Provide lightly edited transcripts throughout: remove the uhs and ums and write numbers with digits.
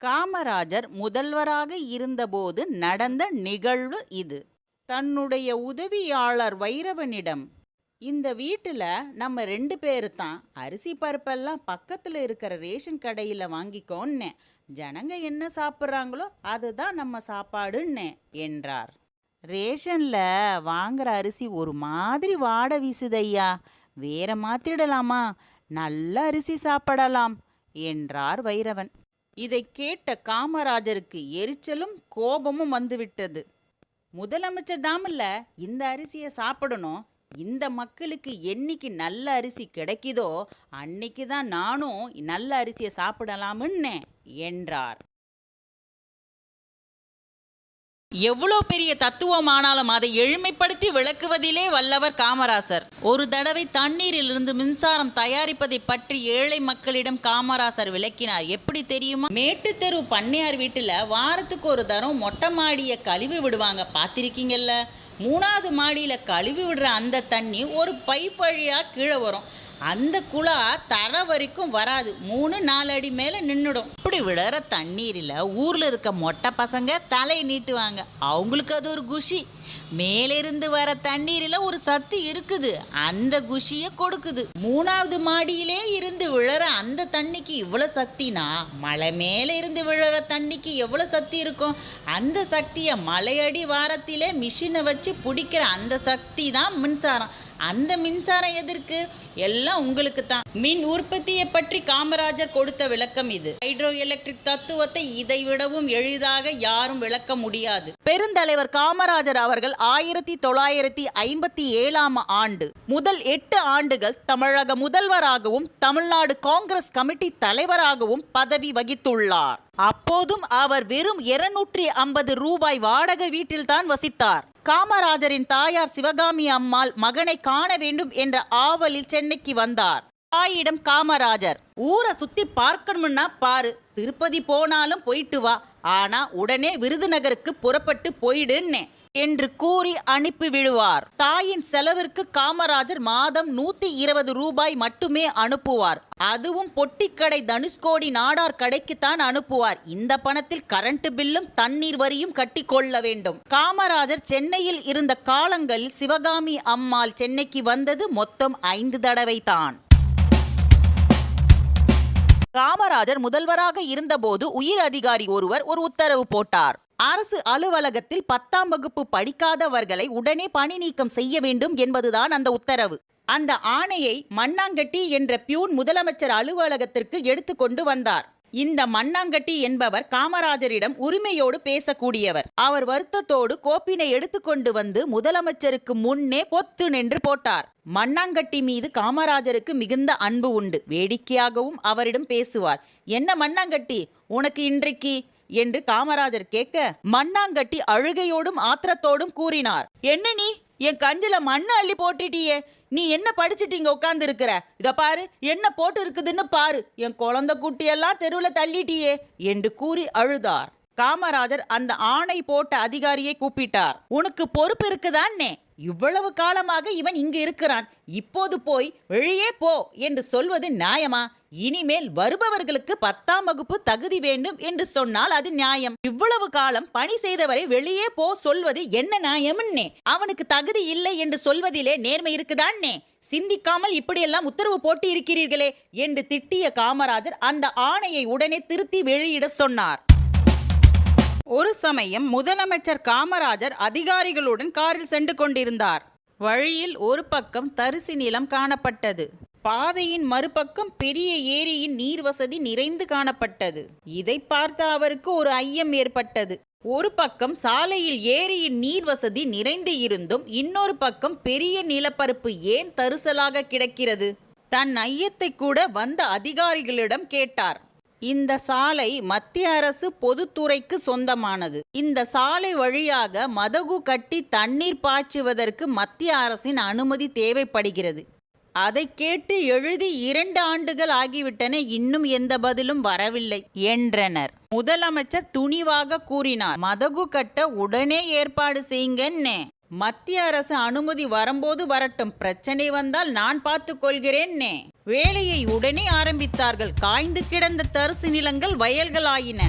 காமராஜர் முதல்வராக இருந்தபோது நடந்த நிகழ்வு இது. தன்னுடைய உதவியாளர் வைரவனிடம், இந்த வீட்டுல நம்ம 2 பேரு தான், அரிசி பருப்பெல்லாம் பக்கத்துல இருக்கிற ரேஷன் கடையில வாங்கிக்கோன்னே, ஜனங்க என்ன சாப்பிட்றாங்களோ அதுதான் நம்ம சாப்பாடுன்னே என்றார். ரேஷன்ல வாங்குற அரிசி ஒரு மாதிரி வாடை வீசுதையா, வேற மாத்திடலாமா, நல்ல அரிசி சாப்பிடலாம் என்றார் வைரவன். இதை கேட்ட காமராஜருக்கு எரிச்சலும் கோபமும் வந்துவிட்டது. முதலமைச்சர் தாமல்ல இந்த அரிசியை சாப்பிடணும், இந்த மக்களுக்கு என்னைக்கு நல்ல அரிசி கிடைக்குதோ அன்னைக்கு தான் நானும் நல்ல அரிசியை சாப்பிடலாமுன்னே என்றார். எவ்வளோ பெரிய தத்துவமானாலும் அதை எளிமைப்படுத்தி விளக்குவதிலே வல்லவர் காமராசர். ஒரு தடவை தண்ணீரிலிருந்து மின்சாரம் தயாரிப்பதை பற்றி ஏழை மக்களிடம் காமராசர் விளக்கினார். எப்படி தெரியுமா? மேட்டுத்தெரு பண்ணையார் வீட்டுல வாரத்துக்கு ஒரு தரம் மொட்டை மாடியை கழுவி விடுவாங்க, பார்த்திருக்கீங்கல்ல? 3வது மாடியில கழுவி விடுற அந்த தண்ணி ஒரு பைப் வழியா கீழே வரும். அந்த குழா தர வரைக்கும் வராது, 3-4 அடி மேல நின்றுடும். இப்படி விடுற தண்ணீரில் ஊர்ல இருக்க மொட்டை பசங்க தலை நீட்டுவாங்க, அவங்களுக்கு அது ஒரு குஷி. மேலிருந்து வர தண்ணீரில் ஒரு சத்து இருக்குது, அந்த குஷியை கொடுக்குது. 3வது மாடியிலே இருந்து விழுற அந்த தண்ணிக்கு இவ்வளவு சக்தினா மலை மேல இருந்து விழுற தண்ணிக்கு எவ்வளவு சக்தி இருக்கும்? அந்த சக்தியை மலையடி வாரத்திலே மிஷினை வச்சு பிடிக்கிற அந்த சக்தி தான் மின்சாரம். அந்த மின்சாரம் எதற்கு? எல்லாம் உங்களுக்கு தான். மின் உற்பத்தியை பற்றி காமராஜர் கொடுத்த விளக்கம் இது. ஹைட்ரோ எலக்ட்ரிக் தத்துவத்தை இதை விடவும் எளிதாக யாரும் விளக்க முடியாது. பெருந்தலைவர் காமராஜர் அவர்கள் 1957ஆம் ஆண்டு முதல் 8 ஆண்டுகள் தமிழக முதல்வராகவும் தமிழ்நாடு காங்கிரஸ் கமிட்டி தலைவராகவும் பதவி வகித்துள்ளார். அப்போதும் அவர் வெறும் 250 ரூபாய் வாடகை வீட்டில்தான் வசித்தார். காமராஜரின் தாயார் சிவகாமி அம்மாள் மகனை காண வேண்டும் என்ற ஆவலில் சென்னைக்கு வந்தார். தாயிடம் காமராஜர், ஊரை சுத்தி பார்க்கணும்னா பாரு, திருப்பதி போனாலும் போயிட்டு வா, ஆனா உடனே விருதுநகருக்கு புறப்பட்டு போயிடுன்னே என்று கூறி அனுப்பி விடுவார். தாயின் செலவிற்கு காமராஜர் மாதம் 120 ரூபாய் மட்டுமே அனுப்புவார். அதுவும் பொட்டிக்கடை தனுஷ்கோடி நாடார் கடைக்குத்தான் அனுப்புவார். இந்த பணத்தில் கரண்ட் பில்லும் தண்ணீர் வரியும் கட்டி கொள்ள வேண்டும். காமராஜர் சென்னையில் இருந்த காலங்களில் சிவகாமி அம்மாள் சென்னைக்கு வந்தது மொத்தம் 5 தடவை தான். காமராஜர் முதல்வராக இருந்தபோது உயர் அதிகாரி ஒருவர் ஒரு உத்தரவு போட்டார். அரசு அலுவலகத்தில் 10ஆம் வகுப்பு படிக்காதவர்களை உடனே பணி நீக்கம் செய்ய வேண்டும் என்பதுதான் அந்த உத்தரவு. அந்த ஆணையை மண்ணாங்கட்டி என்ற பியூன் முதலமைச்சர் அலுவலகத்திற்கு எடுத்துக்கொண்டு வந்தார். இந்த மண்ணாங்கட்டி என்பவர் காமராஜரிடம் உரிமையோடு பேசக்கூடியவர். அவர் வருத்தத்தோடு கோப்பினை எடுத்துக்கொண்டு வந்து முதலமைச்சருக்கு முன்னே பொத்து நின்று போட்டார். மண்ணாங்கட்டி மீது காமராஜருக்கு மிகுந்த அன்பு உண்டு. வேடிக்கையாகவும் அவரிடம் பேசுவார். என்ன மண்ணாங்கட்டி, உனக்கு இன்றைக்கு என்று காமராஜர் கேட்க, மண்ணாங்கட்டி அழுகையோடும் ஆத்திரத்தோடும் கூறினார், என்ன நீ என் கஞ்சில மண்ணை அள்ளி போட்டுட்டியே, நீ என்ன படிச்சுட்டு இங்க உட்கார்ந்து இருக்கிற, இத பாரு என்ன போட்டு இருக்குதுன்னு பாரு, என் குழந்தை குட்டியெல்லாம் தெருவில் தள்ளிட்டியே என்று கூறி அழுதார். காமராஜர் அந்த ஆணை போட்ட அதிகாரியை கூப்பிட்டார். உனக்கு பொறுப்பு இருக்குதான்னே, இவ்வளவு காலமாக இவன் இங்கு இருக்கிறான், இப்போது போய் வெளியே போ என்று சொல்வது நியாயமா? இனிமேல் வருபவர்களுக்கு 10ஆம் வகுப்பு தகுதி வேண்டும் என்று சொன்னால் அது நியாயம். இவ்வளவு காலம் பணி செய்தவரை வெளியே போ சொல்வது என்ன நியாயம்னே? அவனுக்கு தகுதி இல்லை என்று சொல்வதிலே நேர்மை இருக்குதான்னே? சிந்திக்காமல் இப்படியெல்லாம் உத்தரவு போட்டு இருக்கிறீர்களே என்று திட்டிய காமராஜர் அந்த ஆணையை உடனே திருத்தி வெளியிட சொன்னார். ஒரு சமயம் முதலமைச்சர் காமராஜர் அதிகாரிகளுடன் காரில் சென்று கொண்டிருந்தார். வழியில் ஒரு பக்கம் தரிசு நிலம் காணப்பட்டது. பாதையின் மறுபக்கம் பெரிய ஏரியின் நீர் வசதி நிறைந்து காணப்பட்டது. இதை பார்த்த அவருக்கு ஒரு ஐயம் ஏற்பட்டது. ஒரு பக்கம் சாலையில் ஏரியின் நீர் வசதி நிறைந்து இருந்தும் இன்னொரு பக்கம் பெரிய நிலப்பரப்பு ஏன் தரிசலாக கிடக்கிறது? தன் ஐயத்தை கூட வந்த அதிகாரிகளிடம் கேட்டார். இந்த சாலை மத்திய அரசு பொதுத்துறைக்கு சொந்தமானது. இந்த சாலை வழியாக மதகு கட்டி தண்ணீர் பாய்ச்சுவதற்கு மத்திய அரசின் அனுமதி தேவைப்படுகிறது. அதை கேட்டு எழுதி 2 ஆண்டுகள் ஆகிவிட்டன, இன்னும் எந்த பதிலும் வரவில்லை என்றனர். முதலமைச்சர் துணிவாக கூறினார், மதகு கட்ட உடனே ஏற்பாடு செய்யுங்கன்னே. மத்திய அரசு அனுமதி வரும்போது வரட்டும், பிரச்சனை வந்தால் நான் பார்த்துக் கொள்கிறேன்னே. வேலையை உடனே ஆரம்பித்தார்கள். காய்ந்து கிடந்த தரிசு நிலங்கள் வயல்களாயின.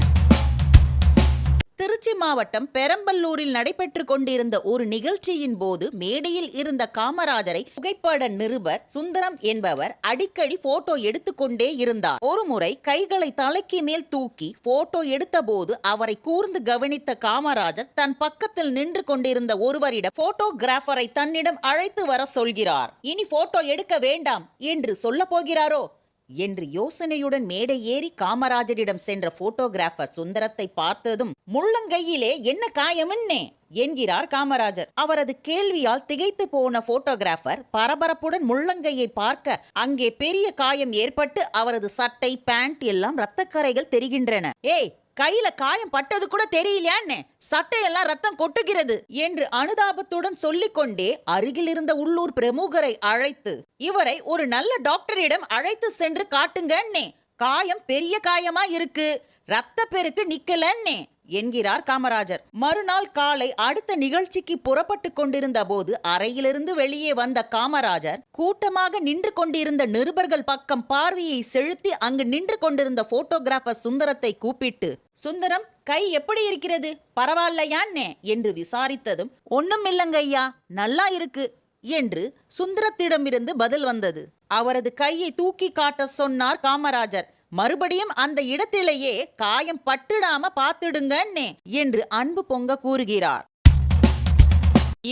திருச்சி மாவட்டம் பெரம்பலூரில் நடைபெற்று கொண்டிருந்த ஒரு நிகழ்ச்சியின் போது மேடையில் இருந்த காமராஜரை புகைப்பட நிருபர் சுந்தரம் என்பவர் அடிக்கடி போட்டோ எடுத்துக்கொண்டே இருந்தார். ஒருமுறை கைகளை தலைக்கு மேல் தூக்கி போட்டோ எடுத்த போது அவரை கூர்ந்து கவனித்த காமராஜர் தன் பக்கத்தில் நின்று கொண்டிருந்த ஒருவரிடம் போட்டோகிராஃபரை தன்னிடம் அழைத்து வர சொல்கிறார். இனி போட்டோ எடுக்க வேண்டாம் என்று சொல்ல போகிறாரோ என்று யோசனையுடன் மேடை ஏறி காமராஜரிடம் சென்ற போட்டோகிராஃபர் சுந்தரத்தை பார்த்ததும், முள்ளங்கையிலே என்ன காயம்னே என்கிறார் காமராஜர். அவரது கேள்வியால் திகைத்து போன போட்டோகிராஃபர் பரபரப்புடன் முள்ளங்கையை பார்க்க அங்கே பெரிய காயம் ஏற்பட்டு அவரது சட்டை, பேண்ட் எல்லாம் இரத்தக்கரைகள் தெரிகின்றன. ஏய், கையில காயம் பட்டது கூட தெரியலையான்னு, சட்டையெல்லாம் ரத்தம் கொட்டுகிறது என்று அனுதாபத்துடன் சொல்லிக்கொண்டே அருகில் இருந்த உள்ளூர் பிரமுகரை அழைத்து, இவரை ஒரு நல்ல டாக்டரிடம் அழைத்து சென்று காட்டுங்கன்னே, காயம் பெரிய காயமா இருக்கு, ரத்த பெருக்கு நிக்கலன்னே என்கிறார் காமராஜர். மறுநாள் காலை அடுத்த நிகழ்ச்சிக்கு புறப்பட்டு கொண்டிருந்த போது அறையிலிருந்து வெளியே வந்த காமராஜர் கூட்டமாக நின்று கொண்டிருந்த நிருபர்கள் பக்கம் பார்வையை செலுத்தி அங்கு நின்று கொண்டிருந்த போட்டோகிராஃபர் சுந்தரத்தை கூப்பிட்டு, சுந்தரம், கை எப்படி இருக்கிறது, பரவாயில்லையான்னே என்று விசாரித்ததும், ஒண்ணும் இல்லைங்க ஐயா, நல்லா இருக்கு என்று சுந்தரத்திடமிருந்து பதில் வந்தது. அவரது கையை தூக்கி காட்ட சொன்னார் காமராஜர். மறுபடியும் அந்த இடத்திலேயே காயம் பட்டுடாம பார்த்துடுங்கன்னே என்று அன்பு பொங்க கூறுகிறார்.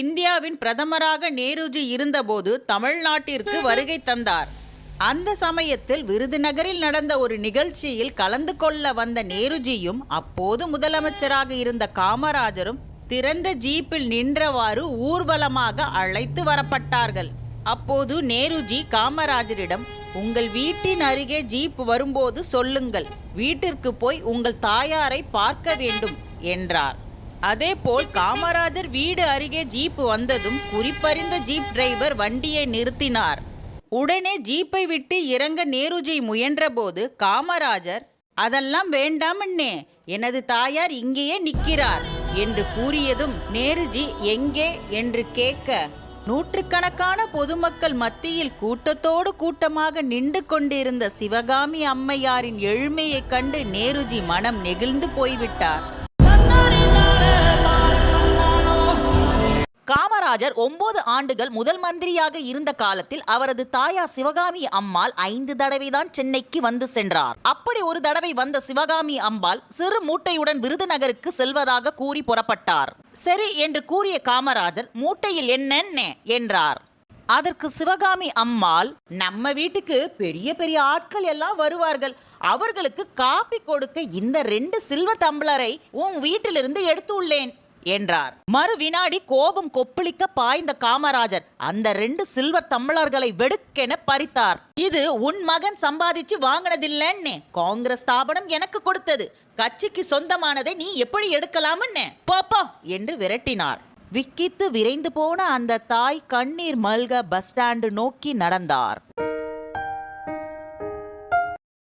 இந்தியாவின் பிரதமராக நேருஜி இருந்தபோது தமிழ்நாட்டிற்கு வருகை தந்தார். அந்த சமயத்தில் விருதுநகரில் நடந்த ஒரு நிகழ்ச்சியில் கலந்து கொள்ள வந்த நேருஜியும் அப்போது முதலமைச்சராக இருந்த காமராஜரும் திறந்த ஜீப்பில் நின்றவாறு ஊர்வலமாக அழைத்து வரப்பட்டார்கள். அப்போது நேருஜி காமராஜரிடம், உங்கள் வீட்டின் அருகே ஜீப் வரும்போது சொல்லுங்கள், வீட்டிற்கு போய் உங்கள் தாயாரை பார்க்க வேண்டும் என்றார். அதேபோல் காமராஜர் வீடு அருகே ஜீப் வந்ததும் குறிப்பறிந்த ஜீப் டிரைவர் வண்டியை நிறுத்தினார். உடனே ஜீப்பை விட்டு இறங்க நேருஜி முயன்றபோது காமராஜர், அதெல்லாம் வேண்டாமன்னே, எனது தாயார் இங்கேயே நிற்கிறார் என்று கூறியதும் நேருஜி எங்கே என்று கேட்க, நூற்றுக்கணக்கான பொதுமக்கள் மத்தியில் கூட்டத்தோடு கூட்டமாக நின்று கொண்டிருந்த சிவகாமி அம்மையாரின் எழுமையைக் கண்டு நேருஜி மனம் நெகிழ்ந்து போய்விட்டார். காமராஜர் 9 ஆண்டுகள் முதல் மந்திரியாக இருந்த காலத்தில் அவரது தாயார் சிவகாமி அம்மாள் 5 தடவை தான் சென்னைக்கு வந்து சென்றார். அப்படி ஒரு தடவை வந்த சிவகாமி அம்பாள் சிறு மூட்டையுடன் விருதுநகருக்கு செல்வதாக கூறி புறப்பட்டார். சரி என்று கூறிய காமராஜர், மூட்டையில் என்னென்ன என்றார். அதற்கு சிவகாமி அம்மாள், நம்ம வீட்டுக்கு பெரிய பெரிய ஆட்கள் எல்லாம் வருவார்கள், அவர்களுக்கு காப்பி கொடுக்க இந்த 2 சில்வர் டம்ளரை உன் வீட்டிலிருந்து எடுத்து உள்ளேன் என்றார். மறு வினாடி கோபம் கொப்பளிக்க பாய்ந்த காமராஜர் அந்த 2 சில்வர் டம்ளர்களை வெடுக்கென பறித்தார். இது உன் மகன் சம்பாதிச்சு வாங்கினதில்லைன்னு, காங்கிரஸ் ஸ்தாபனம் எனக்கு கொடுத்தது, கட்சிக்கு சொந்தமானதை நீ எப்படி எடுக்கலாம்னு பாப்பா என்று விரட்டினார். விக்கித்து விரைந்து போன அந்த தாய் கண்ணீர் மல்க பஸ் ஸ்டாண்டு நோக்கி நடந்தார்.